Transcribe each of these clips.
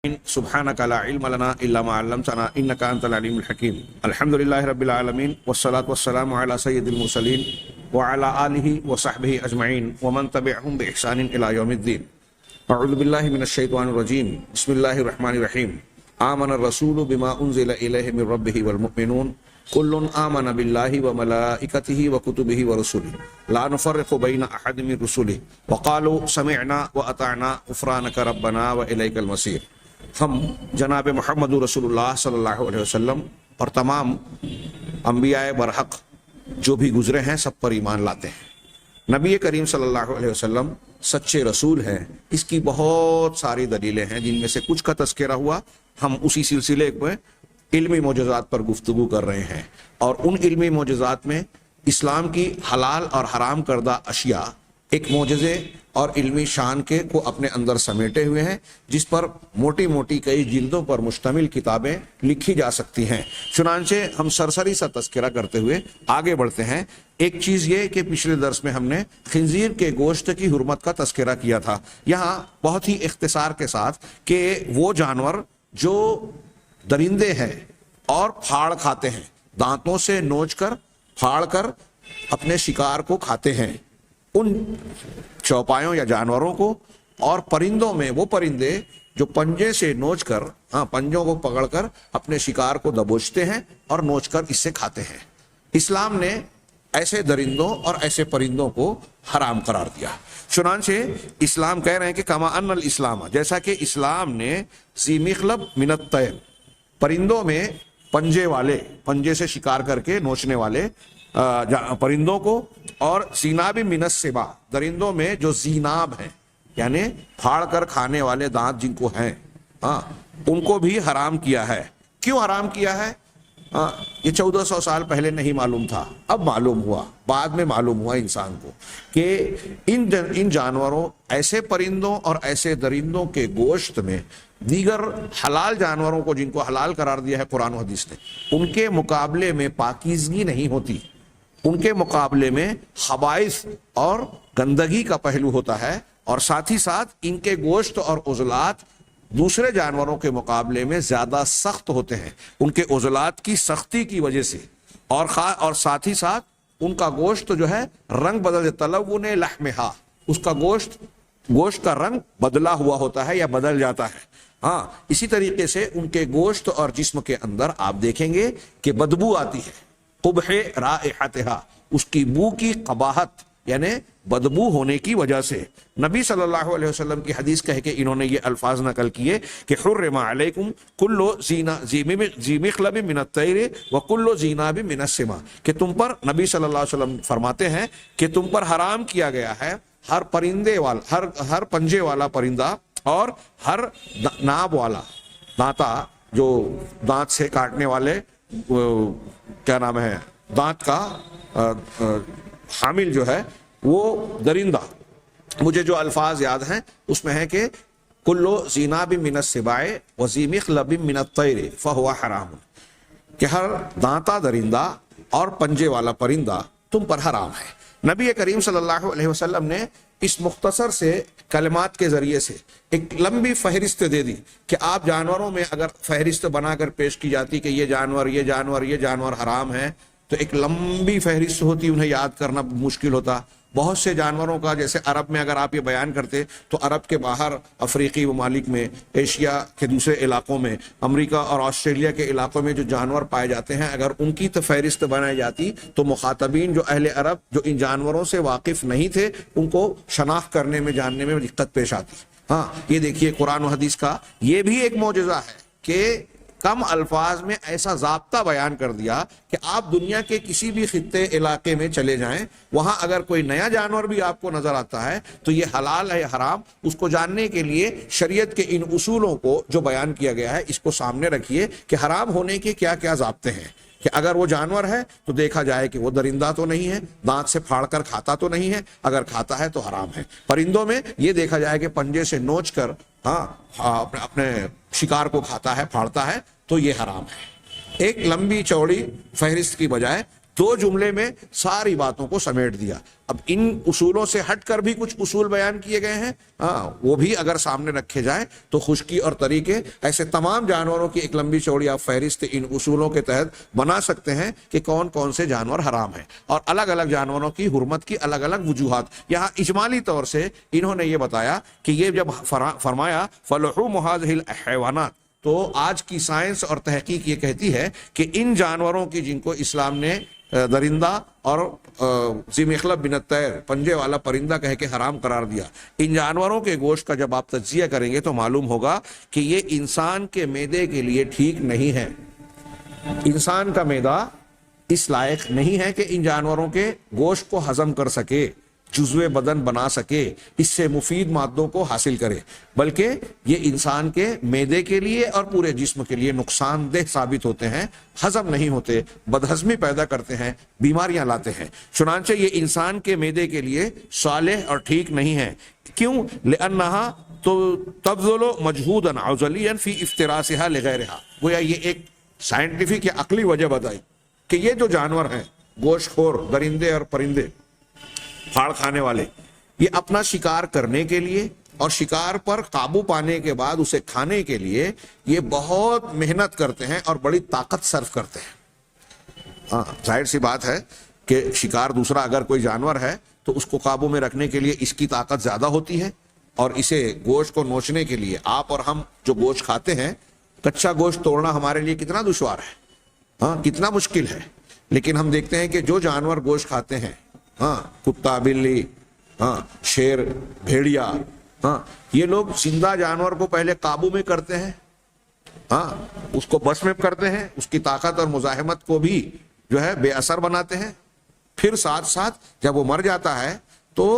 سبحانك لا علم لنا إلا ما علمتنا إنك أنت العليم الحكيم. الحمد لله رب العالمين والصلاة والسلام على سيد المرسلين وعلى آله وصحبه أجمعين ومن تبعهم بإحسان إلى يوم الدين. أعوذ بالله من الشيطان الرجيم. بسم الله الرحمن الرحيم. آمن الرسول بما أنزل إليه من ربه والمؤمنون كل آمن بالله وملائكته وكتبه ورسله لا نفرق بين أحد من رسله وقالوا سمعنا وأطعنا غفرانك ربنا وإليك المصير. ہم جناب محمد رسول اللہ صلی اللہ علیہ وسلم اور تمام انبیاء برحق جو بھی گزرے ہیں سب پر ایمان لاتے ہیں. نبی کریم صلی اللہ علیہ وسلم سچے رسول ہیں. اس کی بہت ساری دلیلیں ہیں جن میں سے کچھ کا تذکرہ ہوا. ہم اسی سلسلے میں علمی معجزات پر گفتگو کر رہے ہیں اور ان علمی معجزات میں اسلام کی حلال اور حرام کردہ اشیاء ایک معجزے اور علمی شان کے کو اپنے اندر سمیٹے ہوئے ہیں جس پر موٹی موٹی کئی جلدوں پر مشتمل کتابیں لکھی جا سکتی ہیں. چنانچہ ہم سرسری سا تذکرہ کرتے ہوئے آگے بڑھتے ہیں. ایک چیز یہ کہ پچھلے درس میں ہم نے خنزیر کے گوشت کی حرمت کا تذکرہ کیا تھا. یہاں بہت ہی اختصار کے ساتھ کہ وہ جانور جو درندے ہیں اور پھاڑ کھاتے ہیں, دانتوں سے نوچ کر پھاڑ کر اپنے شکار کو کھاتے ہیں, ان چوپایوں یا جانوروں کو, اور پرندوں میں وہ پرندے جو پنجے سے نوچ کر پنجوں کو پکڑ کر اپنے شکار کو دبوچتے ہیں اور نوچ کر اس سے کھاتے ہیں. اسلام نے ایسے درندوں اور ایسے پرندوں کو حرام قرار دیا. چنانچہ اسلام کہہ رہے ہیں کہ کما ان الاسلام, جیسا کہ اسلام نے ذی مخلب من الطیر, پرندوں میں پنجے والے, پنجے سے شکار کر کے نوچنے والے پرندوں کو, اور زیناب من السباع, درندوں میں جو زیناب ہیں یعنی پھاڑ کر کھانے والے دانت جن کو ہیں ان کو بھی حرام کیا ہے. کیوں حرام کیا ہے؟ یہ 1400 سال پہلے نہیں معلوم تھا, اب معلوم ہوا, بعد میں معلوم ہوا انسان کو کہ ان جانوروں, ایسے پرندوں اور ایسے درندوں کے گوشت میں دیگر حلال جانوروں کو جن کو حلال قرار دیا ہے قرآن و حدیث نے, ان کے مقابلے میں پاکیزگی نہیں ہوتی, ان کے مقابلے میں خبائث اور گندگی کا پہلو ہوتا ہے, اور ساتھ ہی ساتھ ان کے گوشت اور عضلات دوسرے جانوروں کے مقابلے میں زیادہ سخت ہوتے ہیں ان کے عضلات کی سختی کی وجہ سے, اور ساتھ ہی ساتھ ان کا گوشت جو ہے رنگ بدل تلون لحمہا, اس کا گوشت کا رنگ بدلا ہوا ہوتا ہے یا بدل جاتا ہے. اسی طریقے سے ان کے گوشت اور جسم کے اندر آپ دیکھیں گے کہ بدبو آتی ہے, قبح رائحتہا, اس کی بو کی قباحت یعنی بدبو ہونے کی وجہ سے. نبی صلی اللہ علیہ وسلم کی حدیث کہہ کے انہوں نے یہ الفاظ نقل کیے کہ حرم علیکم کل ذی مخلب من الطیر وکل زیناب من السباع, کہ تم پر, نبی صلی اللہ علیہ وسلم فرماتے ہیں کہ تم پر حرام کیا گیا ہے ہر پرندے والا, ہر پنجے والا پرندہ اور ہر ناب والا, دانتا جو دانت سے کاٹنے والے, کیا نام ہے, دانت کا حامل جو ہے وہ درندہ. مجھے جو الفاظ یاد ہیں اس میں ہے کہ کلو زیناب من السباع وذی مخلب من الطیر فہو حرام, کہ ہر دانتا درندہ اور پنجے والا پرندہ تم پر حرام ہے. نبی کریم صلی اللہ علیہ وسلم نے اس مختصر سے کلمات کے ذریعے سے ایک لمبی فہرست دے دی کہ آپ جانوروں میں اگر فہرست بنا کر پیش کی جاتی کہ یہ جانور یہ جانور یہ جانور حرام ہے تو ایک لمبی فہرست ہوتی, انہیں یاد کرنا مشکل ہوتا. بہت سے جانوروں کا, جیسے عرب میں اگر آپ یہ بیان کرتے تو عرب کے باہر افریقی ممالک میں, ایشیا کے دوسرے علاقوں میں, امریکہ اور آسٹریلیا کے علاقوں میں جو جانور پائے جاتے ہیں, اگر ان کی فہرست بنائی جاتی تو مخاطبین جو اہل عرب جو ان جانوروں سے واقف نہیں تھے ان کو شناخت کرنے میں, جاننے میں دقت پیش آتی. یہ دیکھیے قرآن و حدیث کا یہ بھی ایک معجزہ ہے کہ کم الفاظ میں ایسا ضابطہ بیان کر دیا کہ آپ دنیا کے کسی بھی خطے علاقے میں چلے جائیں, وہاں اگر کوئی نیا جانور بھی آپ کو نظر آتا ہے تو یہ حلال ہے یا حرام, اس کو جاننے کے لیے شریعت کے ان اصولوں کو جو بیان کیا گیا ہے اس کو سامنے رکھیے کہ حرام ہونے کے کیا کیا ضابطے ہیں. کہ اگر وہ جانور ہے تو دیکھا جائے کہ وہ درندہ تو نہیں ہے, دانت سے پھاڑ کر کھاتا تو نہیں ہے, اگر کھاتا ہے تو حرام ہے. پرندوں میں یہ دیکھا جائے کہ پنجے سے نوچ کر اپنے شکار کو کھاتا ہے, پھاڑتا ہے, تو یہ حرام ہے. ایک لمبی چوڑی فہرست کی بجائے دو جملے میں ساری باتوں کو سمیٹ دیا۔ اب ان اصولوں سے ہٹ کر بھی کچھ اصول بیان کیے گئے ہیں، وہ بھی اگر سامنے رکھے جائیں تو خشکی اور طریقے ایسے تمام جانوروں کی ایک لمبی چوڑی آپ فہرست ان اصولوں کے تحت بنا سکتے ہیں کہ کون کون سے جانور حرام ہیں، اور الگ الگ جانوروں کی حرمت کی الگ الگ وجوہات۔ یہاں اجمالی طور سے انہوں نے یہ بتایا کہ یہ جب فرمایا فَلُحُومُ هَٰذِهِ الْحَيْوَانَاتِ، تو آج کی سائنس اور تحقیق یہ کہتی ہے کہ ان جانوروں کی جن کو اسلام نے درندہ اور ذی مخلب من الطیر، پنجے والا پرندہ کہہ کے حرام قرار دیا، ان جانوروں کے گوشت کا جب آپ تجزیہ کریں گے تو معلوم ہوگا کہ یہ انسان کے معدے کے لیے ٹھیک نہیں ہے۔ انسان کا معدہ اس لائق نہیں ہے کہ ان جانوروں کے گوشت کو ہضم کر سکے، جزو بدن بنا سکے، اس سے مفید مادوں کو حاصل کرے، بلکہ یہ انسان کے معدے کے لیے اور پورے جسم کے لیے نقصان دہ ثابت ہوتے ہیں، ہضم نہیں ہوتے، بدہضمی پیدا کرتے ہیں، بیماریاں لاتے ہیں۔ چنانچہ یہ انسان کے معدے کے لیے صالح اور ٹھیک نہیں ہے۔ کیوں؟ لأنها تبذل مجہودا عضلیا فی افتراسها لغیرها۔ گویا یہ ایک سائنٹیفک یا عقلی وجہ بتائی کہ یہ جو جانور ہیں، گوشت خور درندے اور پرندے، پھاڑ کھانے والے، یہ اپنا شکار کرنے کے لیے اور شکار پر قابو پانے کے بعد اسے کھانے کے لیے یہ بہت محنت کرتے ہیں اور بڑی طاقت صرف کرتے ہیں۔ ظاہر سی بات ہے کہ شکار دوسرا اگر کوئی جانور ہے تو اس کو قابو میں رکھنے کے لیے اس کی طاقت زیادہ ہوتی ہے، اور اسے گوشت کو نوچنے کے لیے آپ اور ہم جو گوشت کھاتے ہیں، کچا گوشت توڑنا ہمارے لیے کتنا دشوار ہے، کتنا مشکل ہے، لیکن ہم دیکھتے ہیں کہ جو جانور گوشت کھاتے ہیں، کتا، بلی، شیر، بھیڑیا، یہ لوگ زندہ جانور کو پہلے قابو میں کرتے ہیں، اس کو بس میں کرتے ہیں، اس کی طاقت اور مزاحمت کو بھی جو ہے بے اثر بناتے ہیں، پھر ساتھ ساتھ جب وہ مر جاتا ہے تو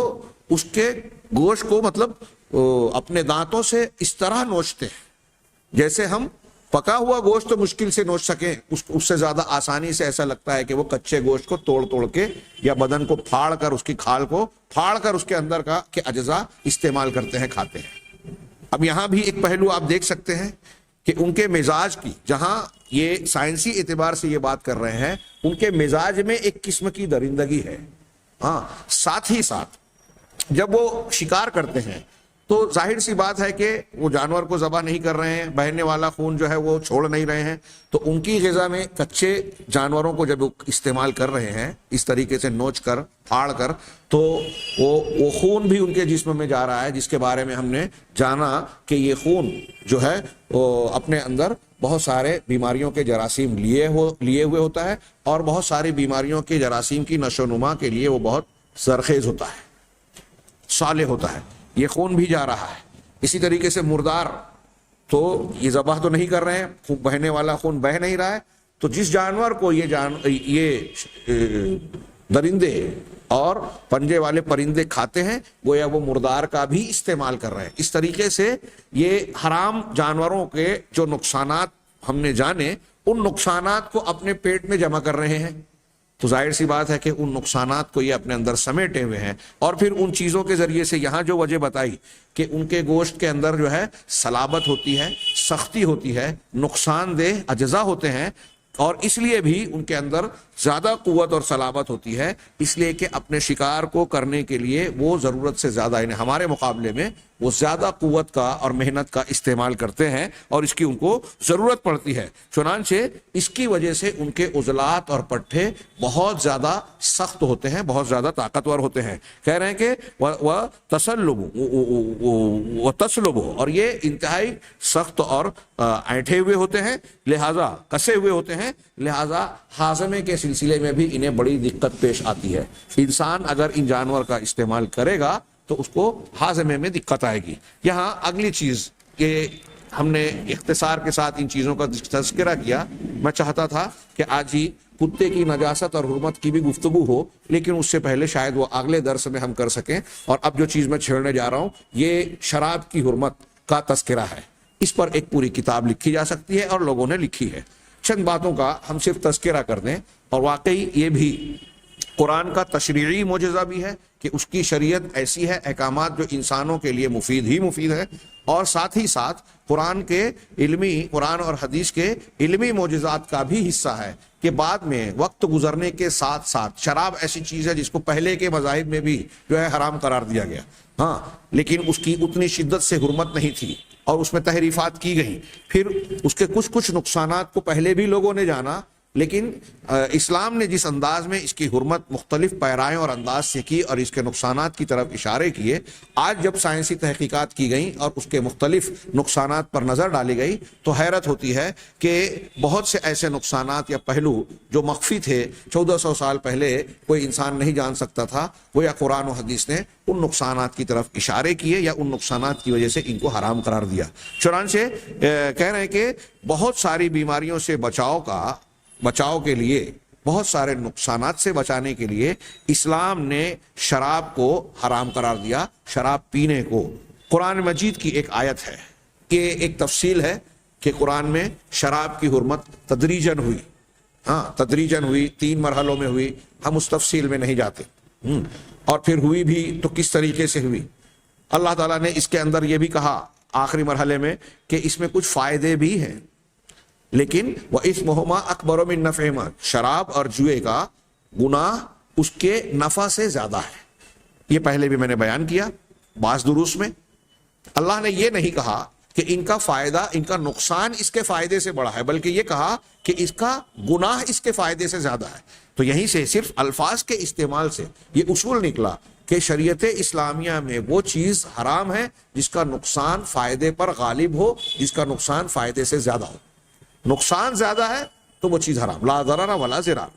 اس کے گوشت کو مطلب اپنے دانتوں سے اس طرح نوچتے ہیں جیسے ہم پکا ہوا گوشت تو مشکل سے نوچ سکیں، اس سے زیادہ آسانی سے ایسا لگتا ہے کہ وہ کچے گوشت کو توڑ توڑ کے یا بدن کو پھاڑ کر، اس کی کھال کو پھاڑ کر اس کے اندر کا کے اجزاء استعمال کرتے ہیں، کھاتے ہیں۔ اب یہاں بھی ایک پہلو آپ دیکھ سکتے ہیں کہ ان کے مزاج کی، جہاں یہ سائنسی اعتبار سے یہ بات کر رہے ہیں، ان کے مزاج میں ایک قسم کی درندگی ہے۔ ساتھ ہی ساتھ جب وہ شکار کرتے ہیں تو ظاہر سی بات ہے کہ وہ جانور کو ذبح نہیں کر رہے ہیں، بہنے والا خون جو ہے وہ چھوڑ نہیں رہے ہیں، تو ان کی غذا میں کچے جانوروں کو جب استعمال کر رہے ہیں اس طریقے سے نوچ کر پھاڑ کر، تو وہ خون بھی ان کے جسم میں جا رہا ہے، جس کے بارے میں ہم نے جانا کہ یہ خون جو ہے وہ اپنے اندر بہت سارے بیماریوں کے جراثیم لیے ہوئے ہوتا ہے، اور بہت ساری بیماریوں کے جراثیم کی نشو و نما کے لیے وہ بہت زرخیز ہوتا ہے، صالح ہوتا ہے، یہ خون بھی جا رہا ہے۔ اسی طریقے سے مردار تو یہ ذبح تو نہیں کر رہے ہیں، بہنے والا خون بہہ نہیں رہا ہے، تو جس جانور کو یہ درندے اور پنجے والے پرندے کھاتے ہیں، گویا وہ مردار کا بھی استعمال کر رہے ہیں۔ اس طریقے سے یہ حرام جانوروں کے جو نقصانات ہم نے جانے، ان نقصانات کو اپنے پیٹ میں جمع کر رہے ہیں، تو ظاہر سی بات ہے کہ ان نقصانات کو یہ اپنے اندر سمیٹے ہوئے ہیں، اور پھر ان چیزوں کے ذریعے سے یہاں جو وجہ بتائی کہ ان کے گوشت کے اندر جو ہے صلابت ہوتی ہے، سختی ہوتی ہے، نقصان دہ اجزاء ہوتے ہیں، اور اس لیے بھی ان کے اندر زیادہ قوت اور صلابت ہوتی ہے، اس لیے کہ اپنے شکار کو کرنے کے لیے وہ ضرورت سے زیادہ، یعنی ہمارے مقابلے میں وہ زیادہ قوت کا اور محنت کا استعمال کرتے ہیں، اور اس کی ان کو ضرورت پڑتی ہے۔ چنانچہ اس کی وجہ سے ان کے عضلات اور پٹھے بہت زیادہ سخت ہوتے ہیں، بہت زیادہ طاقتور ہوتے ہیں۔ کہہ رہے ہیں کہ وَتَسْلُبُ، اور یہ انتہائی سخت اور اینٹھے ہوئے ہوتے ہیں، لہذا کسے ہوئے ہوتے ہیں، لہذا ہاضمے کے سلسلے میں بھی انہیں بڑی دقت پیش آتی ہے۔ انسان اگر ان جانور کا استعمال کرے گا تو اس کو ہاضمے میں دقت آئے گی۔ یہاں اگلی چیز کہ ہم نے اختصار کے ساتھ ان چیزوں کا تذکرہ کیا، میں چاہتا تھا کہ آج ہی کتے کی نجاست اور حرمت کی بھی گفتگو ہو، لیکن اس سے پہلے شاید وہ اگلے درس میں ہم کر سکیں، اور اب جو چیز میں چھیڑنے جا رہا ہوں یہ شراب کی حرمت کا تذکرہ ہے۔ اس پر ایک پوری کتاب لکھی جا سکتی ہے اور لوگوں نے لکھی ہے۔ چند باتوں کا ہم صرف تذکرہ کر دیں، اور واقعی یہ بھی قرآن کا تشریعی معجزہ بھی ہے کہ اس کی شریعت ایسی ہے، احکامات جو انسانوں کے لیے مفید ہی مفید ہے، اور ساتھ ہی ساتھ قرآن اور حدیث کے علمی معجزات کا بھی حصہ ہے کہ بعد میں وقت گزرنے کے ساتھ ساتھ شراب ایسی چیز ہے جس کو پہلے کے مذاہب میں بھی جو ہے حرام قرار دیا گیا، ہاں، لیکن اس کی اتنی شدت سے حرمت نہیں تھی اور اس میں تحریفات کی گئیں. پھر اس کے کچھ نقصانات کو پہلے بھی لوگوں نے جانا، لیکن اسلام نے جس انداز میں اس کی حرمت مختلف پیرائیں اور انداز سے کی اور اس کے نقصانات کی طرف اشارے کیے، آج جب سائنسی تحقیقات کی گئیں اور اس کے مختلف نقصانات پر نظر ڈالی گئی تو حیرت ہوتی ہے کہ بہت سے ایسے نقصانات یا پہلو جو مخفی تھے 1400 سال پہلے کوئی انسان نہیں جان سکتا تھا، وہ یا قرآن و حدیث نے ان نقصانات کی طرف اشارے کیے یا ان نقصانات کی وجہ سے ان کو حرام قرار دیا. چنانچہ کہہ رہے ہیں کہ بہت ساری بیماریوں سے بچاؤ کے لیے، بہت سارے نقصانات سے بچانے کے لیے اسلام نے شراب کو حرام قرار دیا، شراب پینے کو. قرآن مجید کی ایک آیت ہے کہ ایک تفصیل ہے کہ قرآن میں شراب کی حرمت تدریجاً ہوئی، تدریجاً ہوئی، 3 مرحلوں میں ہوئی. ہم اس تفصیل میں نہیں جاتے. اور پھر ہوئی بھی تو کس طریقے سے ہوئی. اللہ تعالیٰ نے اس کے اندر یہ بھی کہا آخری مرحلے میں کہ اس میں کچھ فائدے بھی ہیں، لیکن وَإِثْمُهُمَا أَكْبَرُ مِن نَفْعِهِمَا، شراب اور جوئے کا گناہ اس کے نفع سے زیادہ ہے. یہ پہلے بھی میں نے بیان کیا بعض دروس میں. اللہ نے یہ نہیں کہا کہ ان کا فائدہ، ان کا نقصان اس کے فائدے سے بڑا ہے، بلکہ یہ کہا کہ اس کا گناہ اس کے فائدے سے زیادہ ہے. تو یہیں سے صرف الفاظ کے استعمال سے یہ اصول نکلا کہ شریعت اسلامیہ میں وہ چیز حرام ہے جس کا نقصان فائدے پر غالب ہو، جس کا نقصان فائدے سے زیادہ ہو. نقصان زیادہ ہے تو وہ چیز حرام، لا ضرر ولا ضرار.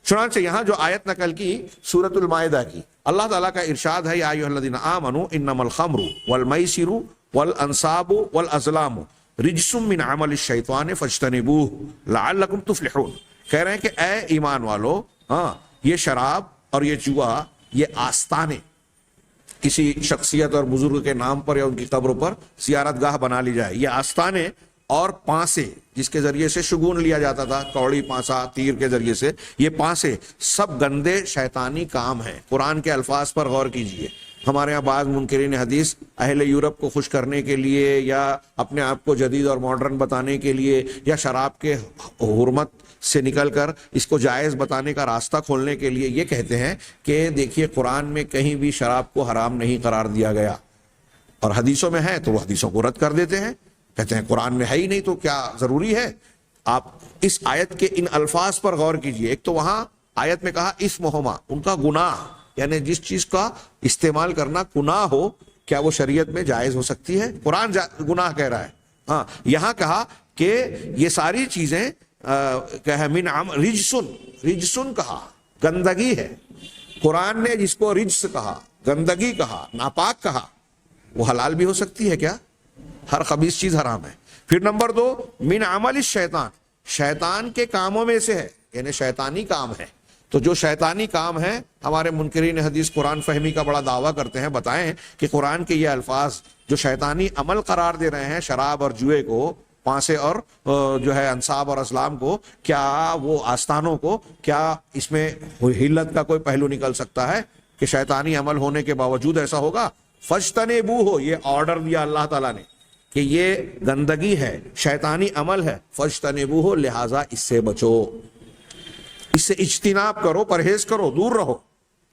چنانچہ یہاں جو آیت نقل کی سورۃ المائدہ کی، اللہ تعالیٰ کا ارشاد ہے یا ایھا الذین آمنوا انما الخمر والمیسر والانصاب والازلام رجس من عمل الشیطان فاجتنبوہ لعلکم تفلحون. کہہ رہے ہیں کہ اے ایمان والو، یہ شراب اور یہ جوا، یہ آستانے، کسی شخصیت اور بزرگ کے نام پر یا ان کی قبر پر زیارت گاہ بنا لی جائے، یہ آستانے اور پانسے جس کے ذریعے سے شگون لیا جاتا تھا، کوڑی، پانسا، تیر کے ذریعے سے، یہ پانسے سب گندے شیطانی کام ہیں. قرآن کے الفاظ پر غور کیجئے. ہمارے ہاں بعض منکرین حدیث اہل یورپ کو خوش کرنے کے لیے یا اپنے آپ کو جدید اور ماڈرن بتانے کے لیے یا شراب کے حرمت سے نکل کر اس کو جائز بتانے کا راستہ کھولنے کے لیے یہ کہتے ہیں کہ دیکھیے قرآن میں کہیں بھی شراب کو حرام نہیں قرار دیا گیا، اور حدیثوں میں ہے تو وہ حدیثوں کو رد کر دیتے ہیں، کہتے ہیں قرآن میں ہے ہی نہیں تو کیا ضروری ہے. آپ اس آیت کے ان الفاظ پر غور کیجئے. ایک تو وہاں آیت میں کہا اسمہما، ان کا گناہ، یعنی جس چیز کا استعمال کرنا گناہ ہو، کیا وہ شریعت میں جائز ہو سکتی ہے؟ قرآن گناہ کہہ رہا ہے. یہاں کہا کہ یہ ساری چیزیں من رجسن کہا، گندگی ہے. قرآن نے جس کو رجس کہا، گندگی کہا، ناپاک کہا، وہ حلال بھی ہو سکتی ہے کیا؟ ہر خبیث چیز حرام ہے. پھر نمبر 2 من عمل الشیطان، شیطان کے کاموں میں سے ہے، یعنی شیطانی کام ہے. تو جو شیطانی کام ہے، ہمارے منکرین حدیث قرآن فہمی کا بڑا دعویٰ کرتے ہیں، بتائیں کہ قرآن کے یہ الفاظ جو شیطانی عمل قرار دے رہے ہیں، شراب اور جوئے کو، پانسے اور جو ہے انصاب اور ازلام کو، کیا وہ آستانوں کو، کیا اس میں حلت کا کوئی پہلو نکل سکتا ہے کہ شیطانی عمل ہونے کے باوجود ایسا ہوگا؟ فاجتنبوہ، یہ آرڈر دیا اللہ تعالیٰ نے کہ یہ گندگی ہے، شیطانی عمل ہے، فاجتنبوہ، لہذا اس سے بچو، اس سے اجتناب کرو، پرہیز کرو، دور رہو،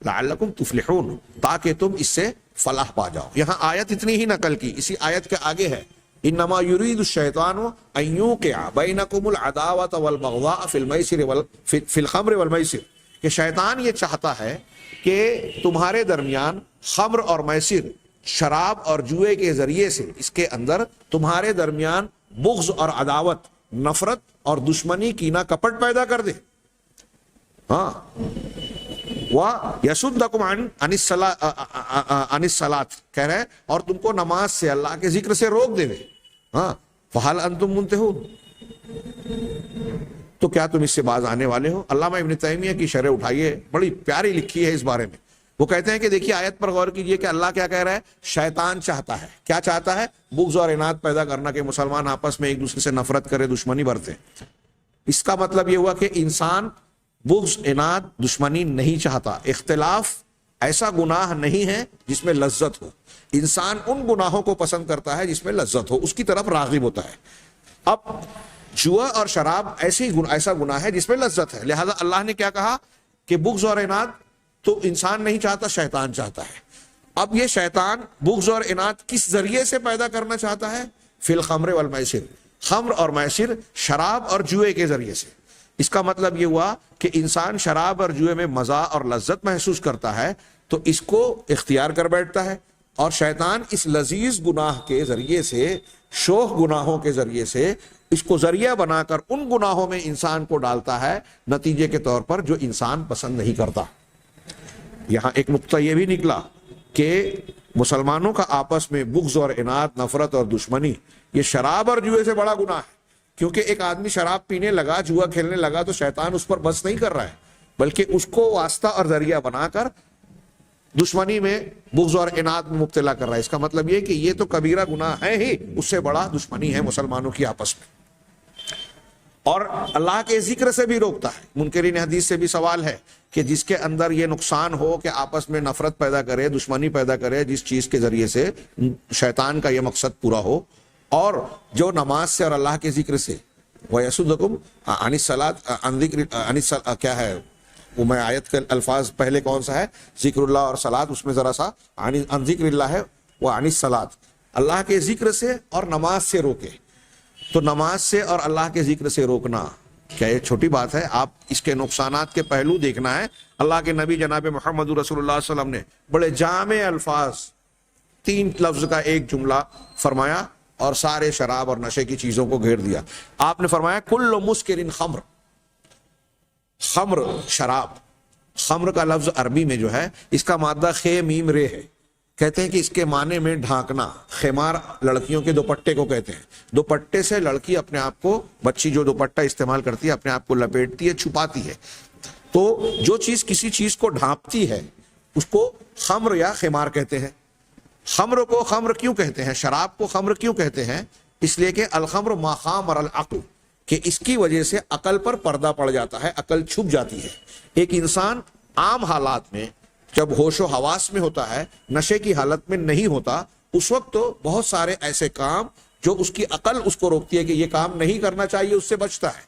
لعلکم تفلحون، تاکہ تم اس سے فلاح پا جاؤ. یہاں آیت اتنی ہی نقل کی، اسی آیت کے آگے ہے انما یرید الشیطان ان یوقع بینکم العداوۃ والبغضاء فی الخمر والمیسر، کہ شیطان یہ چاہتا ہے کہ تمہارے درمیان خمر اور میسر، شراب اور جوئے کے ذریعے سے اس کے اندر تمہارے درمیان بغض اور عداوت، نفرت اور دشمنی، کینہ کپٹ پیدا کر دے. وَيَصُدَّكُمْ عَنِ الصَّلَاةِ، کہہ رہے ہیں اور تم کو نماز سے، اللہ کے ذکر سے روک دے. فَهَلْ أَنْتُمْ مُنْتَهُونَ، تو کیا تم اس سے باز آنے والے ہو؟ علامہ ابن تیمیہ کی شرح اٹھائیے، بڑی پیاری لکھی ہے اس بارے میں. وہ کہتے ہیں کہ دیکھیے آیت پر غور کیجئے کہ اللہ کیا کہہ رہا ہے. شیطان چاہتا ہے، کیا چاہتا ہے؟ بغض اور عناد پیدا کرنا، کہ مسلمان آپس میں ایک دوسرے سے نفرت کرے، دشمنی برتے. اس کا مطلب یہ ہوا کہ انسان بغض، عناد، دشمنی نہیں چاہتا، اختلاف ایسا گناہ نہیں ہے جس میں لذت ہو. انسان ان گناہوں کو پسند کرتا ہے جس میں لذت ہو، اس کی طرف راغب ہوتا ہے. اب جوا اور شراب ایسا گناہ ہے جس میں لذت ہے، لہذا اللہ نے کیا کہا کہ بغض اور عناد تو انسان نہیں چاہتا، شیطان چاہتا ہے. اب یہ شیطان بغض اور عناد کس ذریعے سے پیدا کرنا چاہتا ہے؟ فی الخمر والمیسر، خمر اور میسر، شراب اور جوئے کے ذریعے سے. اس کا مطلب یہ ہوا کہ انسان شراب اور جوئے میں مزہ اور لذت محسوس کرتا ہے تو اس کو اختیار کر بیٹھتا ہے، اور شیطان اس لذیذ گناہ کے ذریعے سے، شوخ گناہوں کے ذریعے سے اس کو ذریعہ بنا کر ان گناہوں میں انسان کو ڈالتا ہے نتیجے کے طور پر جو انسان پسند نہیں کرتا. یہاں ایک نقطہ یہ بھی نکلا کہ مسلمانوں کا آپس میں بغض اور عناد، نفرت اور دشمنی، یہ شراب اور جوئے سے بڑا گناہ ہے. کیونکہ ایک آدمی شراب پینے لگا، جوا کھیلنے لگا تو شیطان اس پر بس نہیں کر رہا ہے، بلکہ اس کو واسطہ اور ذریعہ بنا کر دشمنی میں، بغض اور عناد میں مبتلا کر رہا ہے. اس کا مطلب یہ کہ یہ تو کبیرہ گناہ ہے ہی، اس سے بڑا دشمنی ہے مسلمانوں کی آپس میں. اور اللہ کے ذکر سے بھی روکتا ہے. منکرین حدیث سے بھی سوال ہے کہ جس کے اندر یہ نقصان ہو کہ آپس میں نفرت پیدا کرے، دشمنی پیدا کرے، جس چیز کے ذریعے سے شیطان کا یہ مقصد پورا ہو، اور جو نماز سے اور اللہ کے ذکر سے وَيَصُدُّكُمْ عَنِ الصَّلَاةِ عَنْ ذِكْرِ کیا ہے وہ، میں آیت کے الفاظ پہلے کون سا ہے، ذکر اللہ اور صلاۃ، اس میں ذرا سا عن ذکر اللہ ہے، وہ عن الصلاۃ، اللہ کے ذکر سے اور نماز سے روکے. تو نماز سے اور اللہ کے ذکر سے روکنا کیا یہ چھوٹی بات ہے؟ آپ اس کے نقصانات کے پہلو دیکھنا ہے. اللہ کے نبی جناب محمد رسول اللہ صلی اللہ علیہ وسلم نے بڑے جامع الفاظ، 3 لفظ کا ایک جملہ فرمایا اور سارے شراب اور نشے کی چیزوں کو گھیر دیا. آپ نے فرمایا کل مسکر خمر. خمر شراب، خمر کا لفظ عربی میں جو ہے اس کا مادہ خے میم رے ہے. کہتے ہیں کہ اس کے معنی میں ڈھانکنا. خمار لڑکیوں کے دوپٹے کو کہتے ہیں. دوپٹے سے لڑکی اپنے آپ کو، بچی جو دوپٹہ استعمال کرتی ہے، اپنے آپ کو لپیٹتی ہے، چھپاتی ہے. تو جو چیز کسی چیز کو ڈھانپتی ہے اس کو خمر یا خمار کہتے ہیں. خمر کو خمر کیوں کہتے ہیں، شراب کو خمر کیوں کہتے ہیں؟ اس لیے کہ الخمر ما خامر العقل، کہ اس کی وجہ سے عقل پر پردہ پڑ جاتا ہے، عقل چھپ جاتی ہے. ایک انسان عام حالات میں جب ہوش و حواس میں ہوتا ہے، نشے کی حالت میں نہیں ہوتا، اس وقت تو بہت سارے ایسے کام جو اس کی عقل اس کو روکتی ہے کہ یہ کام نہیں کرنا چاہیے، اس سے بچتا ہے.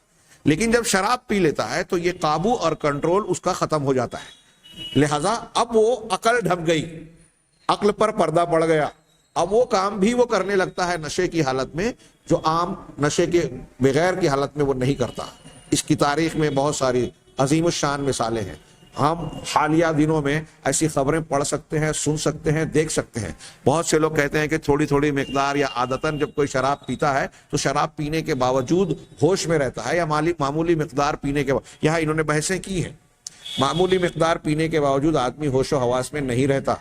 لیکن جب شراب پی لیتا ہے تو یہ قابو اور کنٹرول اس کا ختم ہو جاتا ہے. لہذا اب وہ عقل ڈھک گئی، عقل پر پردہ پڑ گیا. اب وہ کام بھی وہ کرنے لگتا ہے نشے کی حالت میں جو عام نشے کے بغیر کی حالت میں وہ نہیں کرتا. اس کی تاریخ میں بہت ساری عظیم الشان مثالیں ہیں. ہم حالیہ دنوں میں ایسی خبریں پڑھ سکتے ہیں، سن سکتے ہیں، دیکھ سکتے ہیں. بہت سے لوگ کہتے ہیں کہ تھوڑی تھوڑی مقدار یا عادتاً جب کوئی شراب پیتا ہے تو شراب پینے کے باوجود ہوش میں رہتا ہے، یا معمولی مقدار پینے کے یہاں انہوں نے بحثیں کی ہیں. معمولی مقدار پینے کے باوجود آدمی ہوش و حواس میں نہیں رہتا،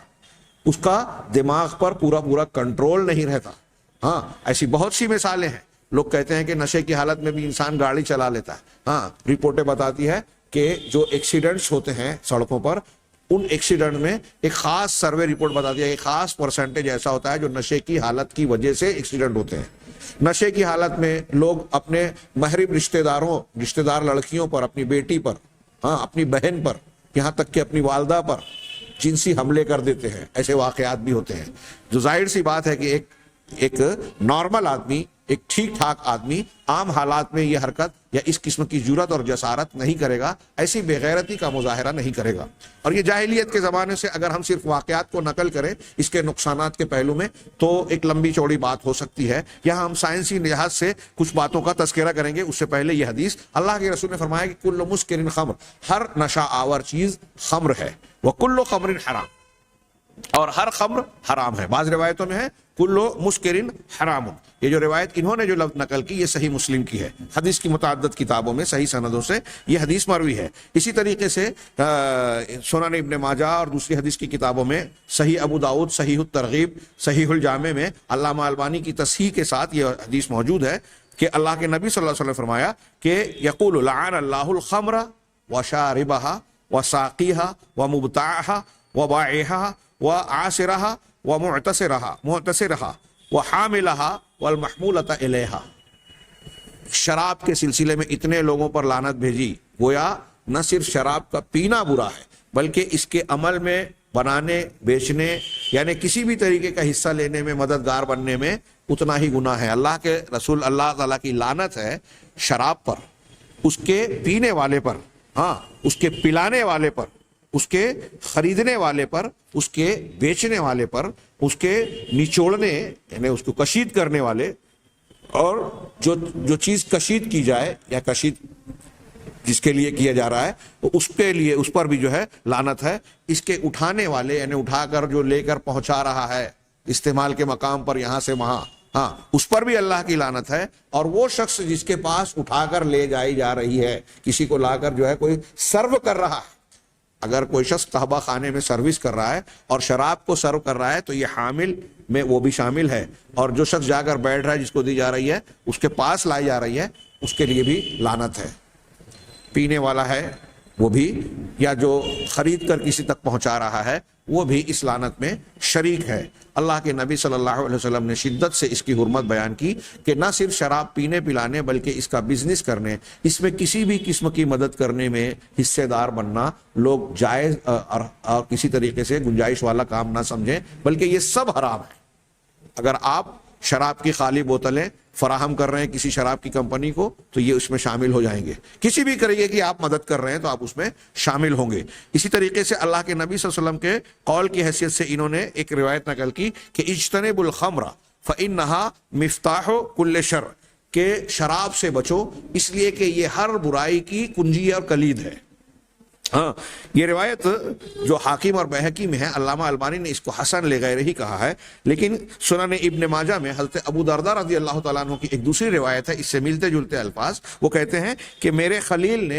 اس کا دماغ پر پورا کنٹرول نہیں رہتا. ہاں، ایسی بہت سی مثالیں ہیں. لوگ کہتے ہیں کہ نشے کی حالت میں بھی انسان گاڑی چلا لیتا ہے. ہاں، رپورٹیں بتاتی ہے کہ جو ایکسیڈنٹس ہوتے ہیں سڑکوں پر، ان ایکسیڈنٹ میں ایک خاص سروے رپورٹ بتاتی ہے، ایک خاص پرسنٹیج ایسا ہوتا ہے جو نشے کی حالت کی وجہ سے ایکسیڈنٹ ہوتے ہیں. نشے کی حالت میں لوگ اپنے محرم رشتہ دار لڑکیوں پر، اپنی بیٹی پر، ہاں اپنی بہن پر، یہاں تک کہ اپنی والدہ پر جنسی حملے کر دیتے ہیں. ایسے واقعات بھی ہوتے ہیں. جو ظاہر سی بات ہے کہ ایک نارمل آدمی، ایک ٹھیک ٹھاک آدمی عام حالات میں یہ حرکت یا اس قسم کی جرات اور جسارت نہیں کرے گا، ایسی بے غیرتی کا مظاہرہ نہیں کرے گا. اور یہ جاہلیت کے زمانے سے اگر ہم صرف واقعات کو نقل کریں اس کے نقصانات کے پہلو میں تو ایک لمبی چوڑی بات ہو سکتی ہے. یہاں ہم سائنسی لحاظ سے کچھ باتوں کا تذکرہ کریں گے. اس سے پہلے یہ حدیث، اللہ کے رسول نے فرمایا کہ کل مسکر خمر، ہر نشہ آور چیز خمر ہے، وکل خمر حرام، اور ہر خمر حرام ہے. بعض روایتوں میں ہے کل مسکر حرام. یہ جو روایت انہوں نے جو لفظ نقل کی یہ صحیح مسلم کی ہے. حدیث کی متعدد کتابوں میں صحیح سندوں سے یہ حدیث مروی ہے. اسی طریقے سے سنن ابن ماجہ اور دوسری حدیث کی کتابوں میں، صحیح ابو داؤد، صحیح الترغیب، صحیح الجامع میں علامہ البانی کی تصحیح کے ساتھ یہ حدیث موجود ہے کہ اللہ کے نبی صلی اللہ علیہ وسلم نے فرمایا کہ یقول لعن اللہ الخمر وشاربها وساقیها ومبتاعها وبائعها وعاصرها ومعتصرها وحاملها والمحمولة الیہا. شراب کے سلسلے میں اتنے لوگوں پر لعنت بھیجی، گویا نہ صرف شراب کا پینا برا ہے بلکہ اس کے عمل میں بنانے بیچنے یعنی کسی بھی طریقے کا حصہ لینے میں مددگار بننے میں اتنا ہی گناہ ہے۔ اللہ کے رسول اللہ تعالیٰ کی لعنت ہے شراب پر، اس کے پینے والے پر، ہاں اس کے پلانے والے پر، اس کے خریدنے والے پر، اس کے بیچنے والے پر، اس کے نچوڑنے یعنی اس کو کشید کرنے والے، اور جو چیز کشید کی جائے یا کشید جس کے لیے کیا جا رہا ہے اس کے لیے اس پر بھی جو ہے لعنت ہے۔ اس کے اٹھانے والے یعنی اٹھا کر جو لے کر پہنچا رہا ہے استعمال کے مقام پر یہاں سے وہاں، ہاں اس پر بھی اللہ کی لعنت ہے۔ اور وہ شخص جس کے پاس اٹھا کر لے جائی جا رہی ہے، کسی کو لا کر جو ہے کوئی سرو کر رہا ہے، اگر کوئی شخص قہوہ خانے میں سروس کر رہا ہے اور شراب کو سرو کر رہا ہے تو یہ حامل میں وہ بھی شامل ہے، اور جو شخص جا کر بیٹھ رہا ہے جس کو دی جا رہی ہے اس کے پاس لائی جا رہی ہے اس کے لیے بھی لعنت ہے۔ پینے والا ہے وہ بھی، یا جو خرید کر کسی تک پہنچا رہا ہے وہ بھی اس لعنت میں شریک ہے۔ اللہ کے نبی صلی اللہ علیہ وسلم نے شدت سے اس کی حرمت بیان کی کہ نہ صرف شراب پینے پلانے بلکہ اس کا بزنس کرنے، اس میں کسی بھی قسم کی مدد کرنے میں حصے دار بننا لوگ جائز اور کسی طریقے سے گنجائش والا کام نہ سمجھیں، بلکہ یہ سب حرام ہے۔ اگر آپ شراب کی خالی بوتلیں فراہم کر رہے ہیں کسی شراب کی کمپنی کو تو یہ اس میں شامل ہو جائیں گے، کسی بھی طریقے کی آپ مدد کر رہے ہیں تو آپ اس میں شامل ہوں گے۔ اسی طریقے سے اللہ کے نبی صلی اللہ علیہ وسلم کے قول کی حیثیت سے انہوں نے ایک روایت نقل کی کہ اجتنبوا الخمر فإنها مفتاح كل شر، کہ شراب سے بچو اس لیے کہ یہ ہر برائی کی کنجی اور کلید ہے۔ ہاں یہ روایت جو حاکم اور بہقی میں ہے، علامہ البانی نے اس کو حسن لغیرہ ہی کہا ہے، لیکن سنن ابن ماجہ میں حضرت ابو درداء رضی اللہ تعالیٰ عنہ کی ایک دوسری روایت ہے، اس سے ملتے جلتے الفاظ۔ وہ کہتے ہیں کہ میرے خلیل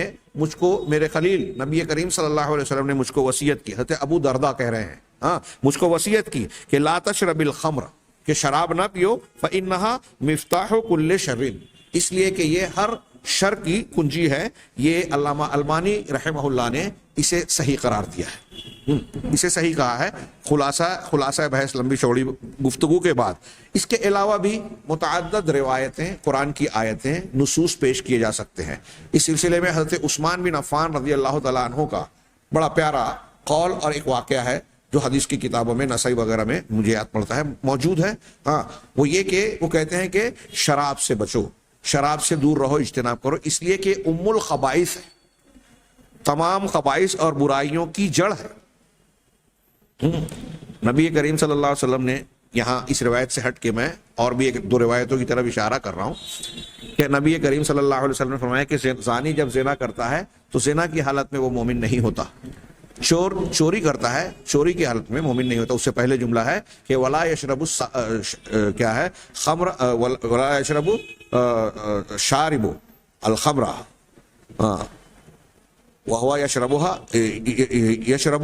نبی کریم صلی اللہ علیہ وسلم نے مجھ کو وصیت کی، حضرت ابو درداء کہہ رہے ہیں، ہاں مجھ کو وصیت کی کہ لا تشرب الخمر، کہ شراب نہ پیو، فإنها مفتاح كل شر، اس لیے کہ یہ ہر شر کی کنجی ہے۔ یہ علامہ البانی رحمہ اللہ نے اسے صحیح قرار دیا ہے، اسے صحیح کہا ہے۔ خلاصہ بحث لمبی چوڑی گفتگو کے بعد اس کے علاوہ بھی متعدد روایتیں، قرآن کی آیتیں، نصوص پیش کیے جا سکتے ہیں۔ اس سلسلے میں حضرت عثمان بن عفان رضی اللہ تعالیٰ عنہ کا بڑا پیارا قول اور ایک واقعہ ہے جو حدیث کی کتابوں میں نسائی وغیرہ میں مجھے یاد پڑتا ہے موجود ہے۔ ہاں وہ یہ کہ وہ کہتے ہیں کہ شراب سے بچو، شراب سے دور رہو، اجتناب کرو، اس لیے کہ ام الخبائث ہے، تمام خبائث اور برائیوں کی جڑ ہے۔ نبی کریم صلی اللہ علیہ وسلم نے یہاں اس روایت سے ہٹ کے میں اور بھی ایک دو روایتوں کی طرف اشارہ کر رہا ہوں کہ نبی کریم صلی اللہ علیہ وسلم نے فرمایا کہ زانی جب زنا کرتا ہے تو زنا کی حالت میں وہ مومن نہیں ہوتا، چوری کرتا ہے چوری کی حالت میں مومن نہیں ہوتا۔ اس سے پہلے جملہ ہے کہ ولا یشرب کیا ہے خمر، ولا یشرب شارب الخمر وهو یشربها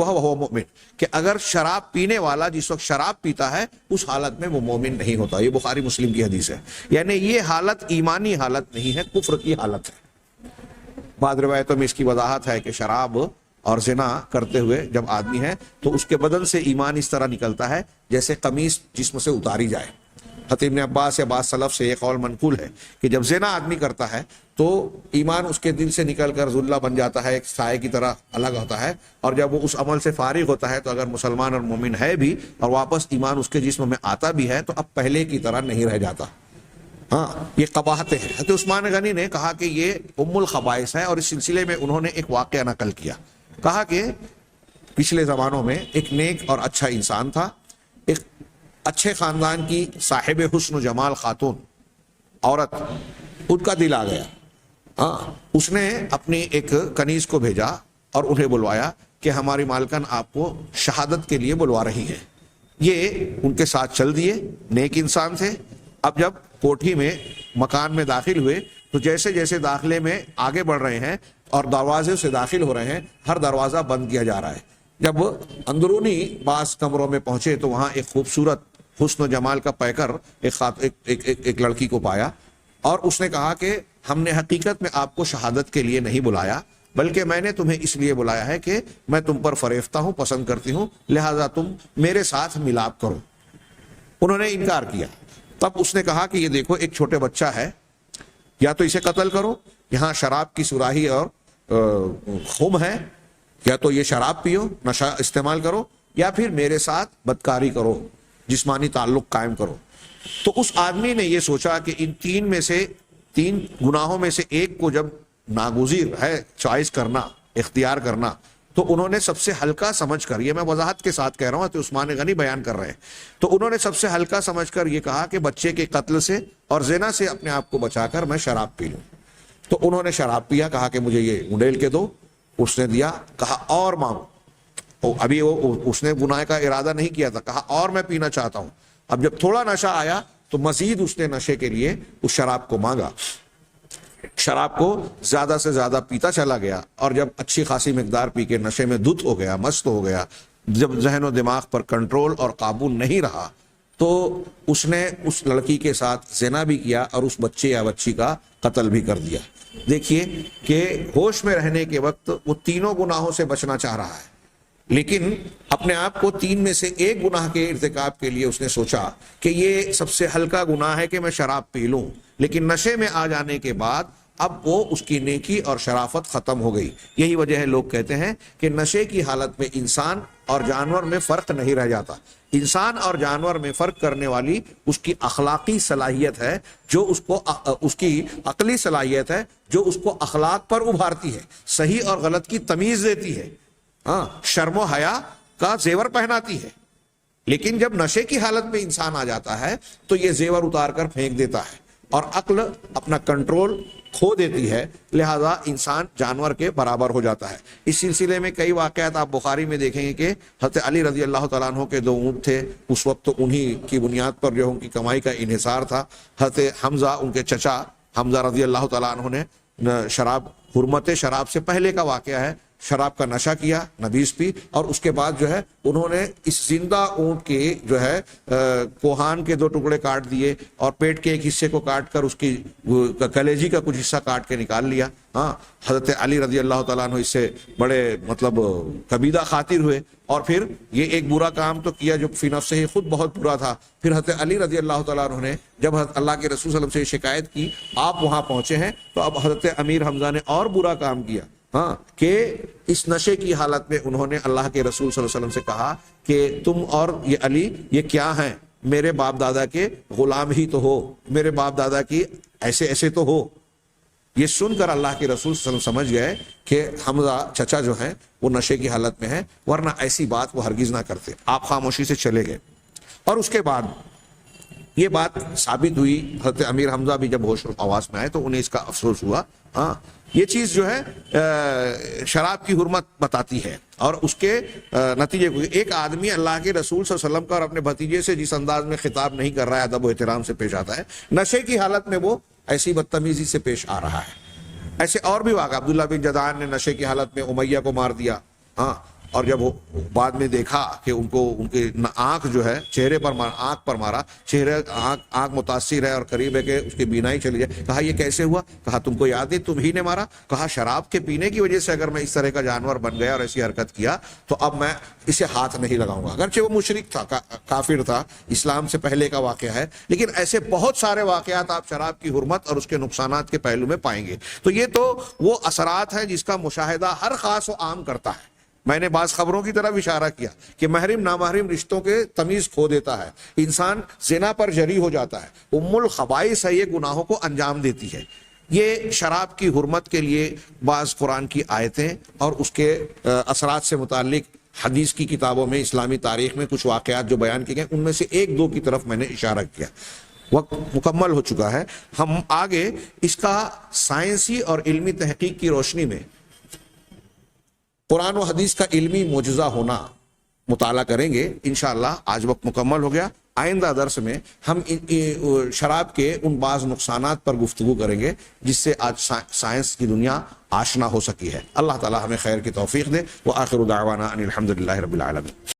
وهو مؤمن، کہ اگر شراب پینے والا جس وقت شراب پیتا ہے اس حالت میں وہ مومن نہیں ہوتا۔ یہ بخاری مسلم کی حدیث ہے، یعنی یہ حالت ایمانی حالت نہیں ہے، کفر کی حالت ہے۔ بعض روایتوں میں اس کی وضاحت ہے کہ شراب اور زنا کرتے ہوئے جب آدمی ہے تو اس کے بدن سے ایمان اس طرح نکلتا ہے جیسے قمیص جسم سے اتاری جائے۔ حضرت ابن عباس یا بعض سلف سے یہ قول منقول ہے کہ جب زنا آدمی کرتا ہے تو ایمان اس کے دل سے نکل کر ذلہ بن جاتا ہے، ایک سائے کی طرح الگ ہوتا ہے، اور جب وہ اس عمل سے فارغ ہوتا ہے تو اگر مسلمان اور مومن ہے بھی اور واپس ایمان اس کے جسم میں آتا بھی ہے تو اب پہلے کی طرح نہیں رہ جاتا۔ ہاں یہ قباحتیں ہیں۔ حضرت عثمان غنی نے کہا کہ یہ ام الخبائث ہے، اور اس سلسلے میں انہوں نے ایک واقعہ نقل کیا، کہا کہ پچھلے زمانوں میں ایک نیک اور اچھا انسان تھا، ایک اچھے خاندان کی صاحب حسن و جمال خاتون عورت، ان کا دل آ گیا۔ ہاں اس نے اپنی ایک کنیز کو بھیجا اور انہیں بلوایا کہ ہماری مالکن آپ کو شہادت کے لیے بلوا رہی ہے۔ یہ ان کے ساتھ چل دیے، نیک انسان تھے۔ اب جب کوٹھی میں مکان میں داخل ہوئے تو جیسے جیسے داخلے میں آگے بڑھ رہے ہیں اور دروازے سے داخل ہو رہے ہیں، ہر دروازہ بند کیا جا رہا ہے۔ جب اندرونی بعض کمروں میں پہنچے تو وہاں ایک خوبصورت حسن و جمال کا پیکر ایک لڑکی کو پایا، اور اس نے کہا کہ ہم نے حقیقت میں آپ کو شہادت کے لیے نہیں بلایا، بلکہ میں نے تمہیں اس لیے بلایا ہے کہ میں تم پر فریفتہ ہوں، پسند کرتی ہوں، لہذا تم میرے ساتھ ملاپ کرو۔ انہوں نے انکار کیا۔ تب اس نے کہا کہ یہ دیکھو ایک چھوٹے بچہ ہے، یا تو اسے قتل کرو، یہاں شراب کی سراہی اور خم ہے، یا تو یہ شراب پیو، نشہ استعمال کرو، یا پھر میرے ساتھ بدکاری کرو، جسمانی تعلق قائم کرو۔ تو اس آدمی نے یہ سوچا کہ ان تین گناہوں میں سے ایک کو جب ناگزیر ہے چوائس کرنا، اختیار کرنا، تو انہوں نے سب سے ہلکا سمجھ کر، یہ میں وضاحت کے ساتھ کہہ رہا ہوں تو عثمان غنی بیان کر رہے ہیں، تو انہوں نے سب سے ہلکا سمجھ کر یہ کہا کہ بچے کے قتل سے اور زنا سے اپنے آپ کو بچا کر میں شراب پی لوں۔ تو انہوں نے شراب پیا، کہا کہ مجھے یہ اونڈیل کے دو، اس نے دیا، کہا اور مانگو۔ ابھی اس نے گناہ کا ارادہ نہیں کیا تھا، کہا اور میں پینا چاہتا ہوں۔ اب جب تھوڑا نشہ آیا تو مزید اس نے نشے کے لیے اس شراب کو مانگا، شراب کو زیادہ سے زیادہ پیتا چلا گیا، اور جب اچھی خاصی مقدار پی کے نشے میں دھت ہو گیا، مست ہو گیا، جب ذہن و دماغ پر کنٹرول اور قابو نہیں رہا تو اس نے اس لڑکی کے ساتھ زنا بھی کیا اور اس بچے یا بچی کا قتل بھی کر دیا۔ دیکھیے کہ ہوش میں رہنے کے وقت وہ تینوں گناہوں سے بچنا چاہ رہا ہے، لیکن اپنے آپ کو تین میں سے ایک گناہ کے ارتکاب کے لیے اس نے سوچا کہ یہ سب سے ہلکا گناہ ہے کہ میں شراب پی لوں، لیکن نشے میں آ جانے کے بعد اب وہ اس کی نیکی اور شرافت ختم ہو گئی۔ یہی وجہ ہے لوگ کہتے ہیں کہ نشے کی حالت میں انسان اور جانور میں فرق نہیں رہ جاتا۔ انسان اور جانور میں فرق کرنے والی اس کی اخلاقی صلاحیت ہے، جو اس کی عقلی صلاحیت ہے جو اس کو اخلاق پر ابھارتی ہے، صحیح اور غلط کی تمیز دیتی ہے، شرم و حیا کا زیور پہناتی ہے۔ لیکن جب نشے کی حالت میں انسان آ جاتا ہے تو یہ زیور اتار کر پھینک دیتا ہے اور عقل اپنا کنٹرول کھو دیتی ہے، لہذا انسان جانور کے برابر ہو جاتا ہے۔ اس سلسلے میں کئی واقعات آپ بخاری میں دیکھیں گے کہ حضرت علی رضی اللہ تعالیٰ عنہ کے 2 اونٹ تھے، اس وقت تو انہی کی بنیاد پر جو ان کی کمائی کا انحصار تھا۔ حضرت حمزہ، ان کے چچا حمزہ رضی اللہ تعالیٰ عنہ نے حرمت شراب سے پہلے کا واقعہ ہے، شراب کا نشہ کیا، نبیذ پی، اور اس کے بعد جو ہے انہوں نے اس زندہ اونٹ کے جو ہے کوہان کے 2 ٹکڑے کاٹ دیے اور پیٹ کے ایک حصے کو کاٹ کر اس کی کلیجی کا کچھ حصہ کاٹ کے نکال لیا۔ حضرت علی رضی اللہ تعالیٰ عنہ اس سے بڑے کبیدہ خاطر ہوئے، اور پھر یہ ایک برا کام تو کیا جو فی نفسہ ہی خود بہت برا تھا۔ پھر حضرت علی رضی اللہ تعالیٰ عنہ نے جب حضرت اللہ کے رسول صلی اللہ علیہ وسلم سے شکایت کی، آپ وہاں پہنچے ہیں، تو اب حضرت امیر حمزہ نے اور برا کام کیا کہ اس نشے کی حالت میں انہوں نے اللہ کے رسول صلی اللہ علیہ وسلم سے کہا کہ تم اور یہ علی یہ کیا ہیں، میرے باپ دادا کے غلام ہی تو ہو، میرے باپ دادا کی ایسے تو ہو۔ یہ سن کر اللہ کے رسول صلی اللہ علیہ وسلم سمجھ گئے کہ حمزہ چچا جو ہیں وہ نشے کی حالت میں ہیں، ورنہ ایسی بات وہ ہرگز نہ کرتے۔ آپ خاموشی سے چلے گئے، اور اس کے بعد یہ بات ثابت ہوئی، حضرت امیر حمزہ بھی جب ہوش و حواس میں آئے تو انہیں اس کا افسوس ہوا۔ یہ چیز جو ہے شراب کی حرمت بتاتی ہے، اور اس کے نتیجے کو ایک آدمی اللہ کے رسول صلی اللہ علیہ وسلم کا اور اپنے بھتیجے سے جس انداز میں خطاب نہیں کر رہا ہے، ادب و احترام سے پیش آتا ہے، نشے کی حالت میں وہ ایسی بدتمیزی سے پیش آ رہا ہے۔ ایسے اور بھی واقع، عبداللہ بن جدعان نے نشے کی حالت میں امیہ کو مار دیا، اور جب وہ بعد میں دیکھا کہ ان کے آنکھ جو ہے چہرے پر آنکھ پر مارا، آنکھ متاثر ہے اور قریب ہے کہ اس کی بینائی چلی جائے، کہا یہ کیسے ہوا؟ کہا تم کو یاد ہے تم ہی نے مارا؟ کہا شراب کے پینے کی وجہ سے اگر میں اس طرح کا جانور بن گیا اور ایسی حرکت کیا تو اب میں اسے ہاتھ نہیں لگاؤں گا۔ اگرچہ وہ مشرک تھا، کافر تھا، اسلام سے پہلے کا واقعہ ہے، لیکن ایسے بہت سارے واقعات آپ شراب کی حرمت اور اس کے نقصانات کے پہلو میں پائیں گے۔ تو یہ تو وہ اثرات ہیں جس کا مشاہدہ ہر خاص و عام کرتا ہے۔ میں نے بعض خبروں کی طرف اشارہ کیا کہ محرم نامحرم رشتوں کے تمیز کھو دیتا ہے، انسان زنا پر جری ہو جاتا ہے، ام الخبائث ہے، یہ گناہوں کو انجام دیتی ہے۔ یہ شراب کی حرمت کے لیے بعض قرآن کی آیتیں اور اس کے اثرات سے متعلق حدیث کی کتابوں میں، اسلامی تاریخ میں کچھ واقعات جو بیان کیے گئے، ان میں سے 1-2 کی طرف میں نے اشارہ کیا۔ وقت مکمل ہو چکا ہے، ہم آگے اس کا سائنسی اور علمی تحقیق کی روشنی میں قرآن و حدیث کا علمی معجزہ ہونا مطالعہ کریں گے انشاءاللہ۔ آج وقت مکمل ہو گیا، آئندہ درس میں ہم شراب کے ان بعض نقصانات پر گفتگو کریں گے جس سے آج سائنس کی دنیا آشنا ہو سکی ہے۔ اللہ تعالی ہمیں خیر کی توفیق دے۔ وآخر دعوانا ان الحمد للہ رب العالمین۔